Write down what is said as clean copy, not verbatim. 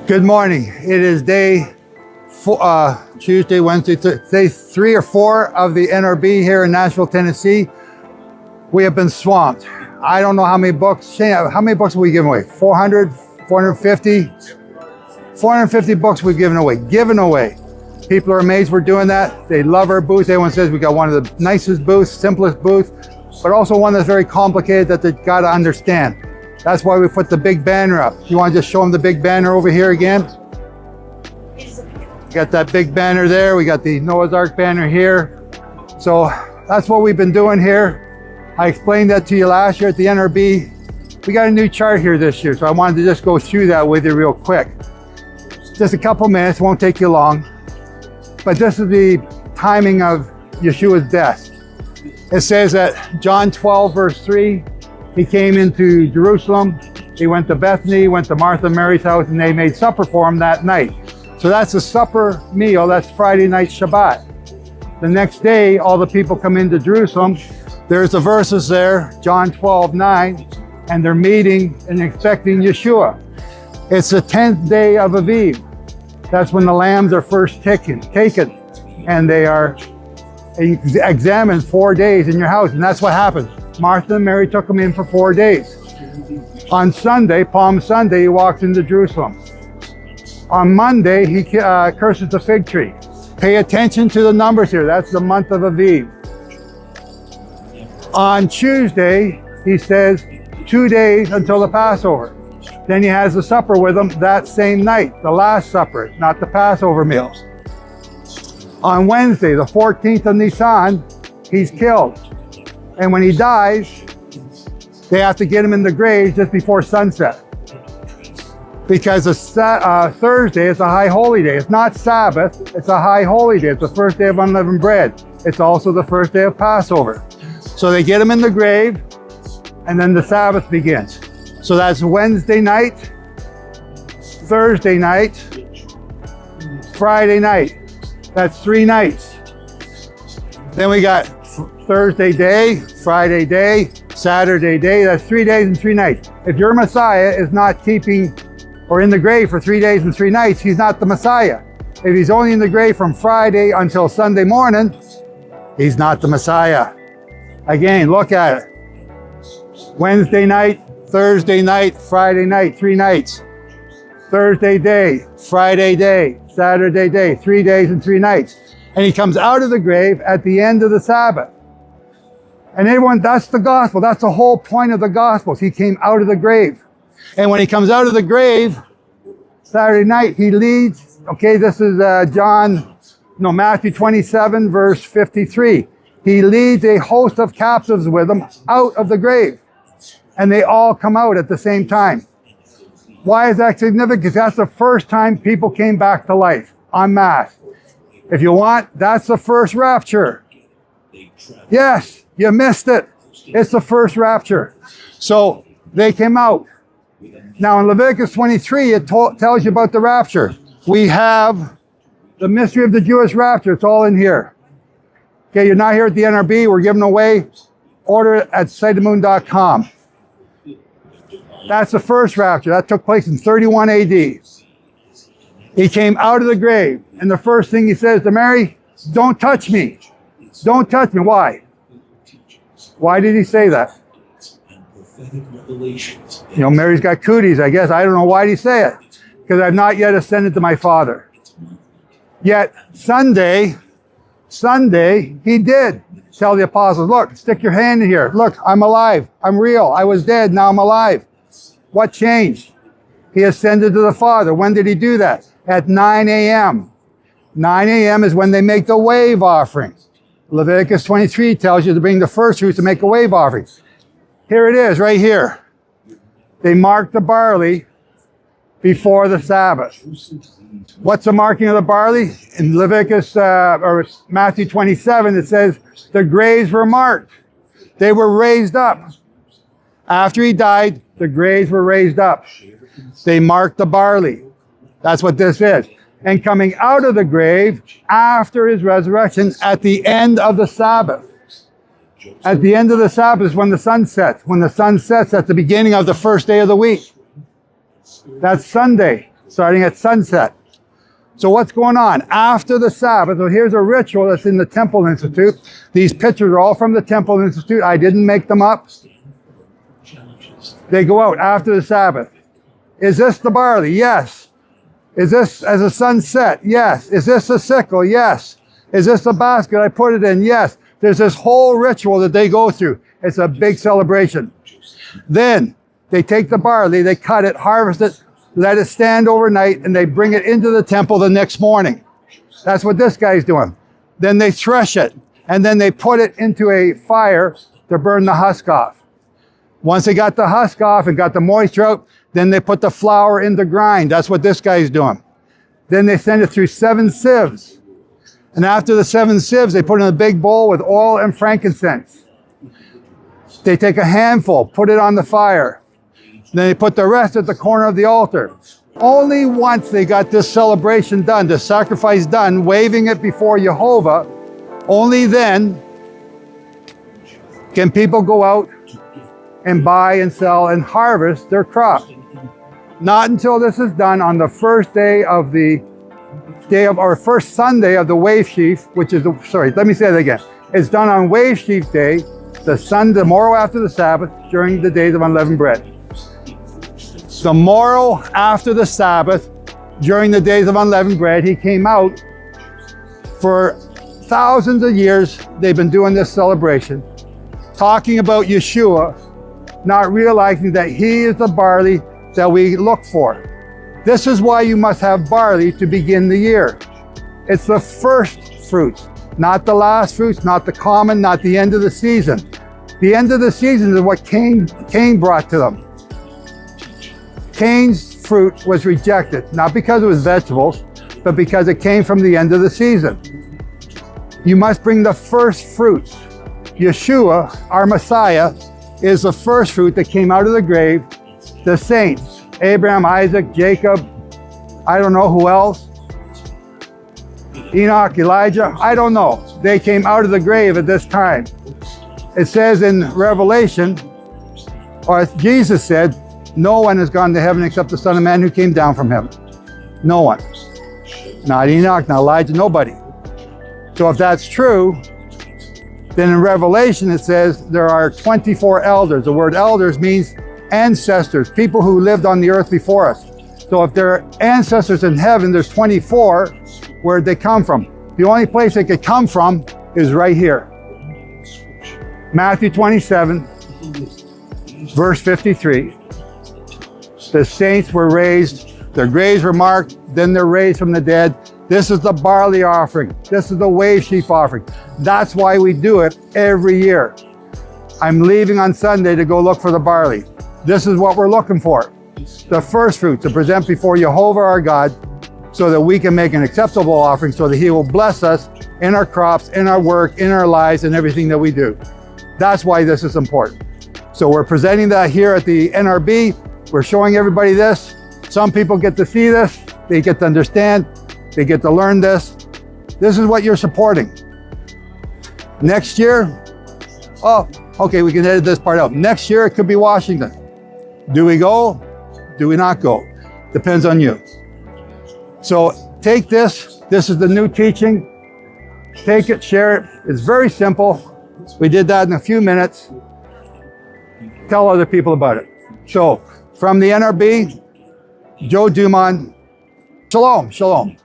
Good morning. It is Tuesday, Wednesday, day 3 or 4 of the NRB here in Nashville, Tennessee. We have been swamped. I don't know how many books. Shane, how many books have we given away? 400, 450? 450 books we've given away. People are amazed we're doing that. They love our booth. Everyone says we got one of the nicest booths, simplest booth, but also one that's very complicated that they've got to understand. That's why we put the big banner up. You want to just show them the big banner over here again? We got that big banner there. We got the Noah's Ark banner here. So that's what we've been doing here. I explained that to you last year at the NRB. We got a new chart here this year, so I wanted to just go through that with you real quick. Just a couple minutes, won't take you long. But this is the timing of Yeshua's death. It says that John 12, verse 3, he came into Jerusalem, he went to Bethany, went to Martha and Mary's house, and they made supper for him that night. So that's a supper meal, that's Friday night Shabbat. The next day, all the people come into Jerusalem. There's the verses there, John 12:9, and they're meeting and expecting Yeshua. It's the 10th day of Aviv. That's when the lambs are first taken, and they are examined 4 days in your house, and that's what happened. Martha and Mary took him in for 4 days. On Sunday, Palm Sunday, he walks into Jerusalem. On Monday, he curses the fig tree. Pay attention to the numbers here. That's the month of Aviv. On Tuesday, he says 2 days until the Passover. Then he has the supper with them that same night, the Last Supper, not the Passover meal. On Wednesday, the 14th of Nisan, he's killed. And when he dies, they have to get him in the grave just before sunset. Because Thursday is a high holy day. It's not Sabbath, it's a high holy day. It's the first day of unleavened bread. It's also the first day of Passover. So they get him in the grave, and then the Sabbath begins. So that's Wednesday night, Thursday night, Friday night. That's 3 nights. Then we got Thursday day, Friday day, Saturday day. That's 3 days and 3 nights. If your Messiah is not keeping or in the grave for 3 days and 3 nights, he's not the Messiah. If he's only in the grave from Friday until Sunday morning, he's not the Messiah. Again, look at it. Wednesday night, Thursday night, Friday night, 3 nights. Thursday day, Friday day, Saturday day, 3 days and 3 nights. And he comes out of the grave at the end of the Sabbath. And everyone, that's the gospel. That's the whole point of the gospels. He came out of the grave. And when he comes out of the grave, Saturday night, he leads, okay, this is Matthew 27, verse 53. He leads a host of captives with him out of the grave. And they all come out at the same time. Why is that significant? Because that's the first time people came back to life, en masse. If you want, that's the first rapture. Yes, you missed it. It's the first rapture. So they came out. Now in Leviticus 23, it tells you about the rapture. We have the mystery of the Jewish rapture. It's all in here. Okay, you're not here at the NRB. We're giving away. Order it at sightofthemoon.com. That's the first rapture. That took place in 31 AD. He came out of the grave, and the first thing he says to Mary, don't touch me. Don't touch me. Why? Why did he say that? You know, Mary's got cooties, I guess. I don't know why did he say it. Because I've not yet ascended to my Father. Yet Sunday, he did tell the apostles, look, stick your hand in here. Look, I'm alive. I'm real. I was dead. Now I'm alive. What changed? He ascended to the Father. When did he do that? At 9 a.m. 9 a.m. is when they make the wave offering. Leviticus 23 tells you to bring the first fruits to make a wave offering. Here it is, right here. They mark the barley before the Sabbath. What's the marking of the barley? In Leviticus or Matthew 27, it says the graves were marked. They were raised up. After he died, the graves were raised up. They marked the barley. That's what this is. And coming out of the grave after his resurrection at the end of the Sabbath. At the end of the Sabbath is when the sun sets. When the sun sets at the beginning of the first day of the week. That's Sunday. starting at sunset. So what's going on? After the Sabbath, so here's a ritual that's in the Temple Institute. These pictures are all from the Temple Institute. I didn't make them up. They go out after the Sabbath. Is this the barley? Yes. Is this as the sun set? Yes. Is this a sickle? Yes. Is this the basket I put it in? Yes. There's this whole ritual that they go through. It's a big celebration. Then they take the barley, they cut it, harvest it, let it stand overnight, and they bring it into the temple the next morning. That's what this guy's doing. Then they thresh it, and then they put it into a fire to burn the husk off. Once they got the husk off and got the moisture out, then they put the flour in the grind. That's what this guy's doing. Then they send it through 7 sieves. And after the 7 sieves, they put it in a big bowl with oil and frankincense. They take a handful, put it on the fire. Then they put the rest at the corner of the altar. Only once they got this celebration done, the sacrifice done, waving it before Jehovah, only then can people go out and buy and sell and harvest their crop. Not until this is done on the first day of or first Sunday of the wave sheaf, which is, let me say that again. It's done on wave sheaf day, the morrow after the Sabbath, during the days of unleavened bread. The morrow after the Sabbath, during the days of unleavened bread, he came out. For thousands of years, they've been doing this celebration, talking about Yeshua, not realizing that he is the barley that we look for. This is why you must have barley to begin the year. It's the first fruits, not the last fruits, not the common, not the end of the season. The end of the season is what Cain brought to them. Cain's fruit was rejected, not because it was vegetables, but because it came from the end of the season. You must bring the first fruits. Yeshua, our Messiah, is the first fruit that came out of the grave. The saints, Abraham, Isaac, Jacob, I don't know who else, Enoch, Elijah, I don't know. They came out of the grave at this time. It says in Revelation, or Jesus said, no one has gone to heaven except the Son of Man who came down from heaven. No one. Not Enoch, not Elijah, nobody. So if that's true, then in Revelation it says there are 24 elders. The word elders means ancestors, people who lived on the earth before us. So if there are ancestors in heaven, there's 24. Where'd they come from? The only place they could come from is right here. Matthew 27, verse 53. The saints were raised, their graves were marked, then they're raised from the dead. This is the barley offering. This is the wave sheaf offering. That's why we do it every year. I'm leaving on Sunday to go look for the barley. This is what we're looking for. The first fruit to present before Jehovah our God, so that we can make an acceptable offering, so that he will bless us in our crops, in our work, in our lives, and everything that we do. That's why this is important. So we're presenting that here at the NRB. We're showing everybody this. Some people get to see this. They get to understand. They get to learn this. This is what you're supporting. Next year, okay, we can edit this part out. Next year, it could be Washington. Do we go? Do we not go? Depends on you. So take this. This is the new teaching. Take it, share it. It's very simple. We did that in a few minutes. Tell other people about it. So from the NRB, Joe Dumont, shalom, shalom.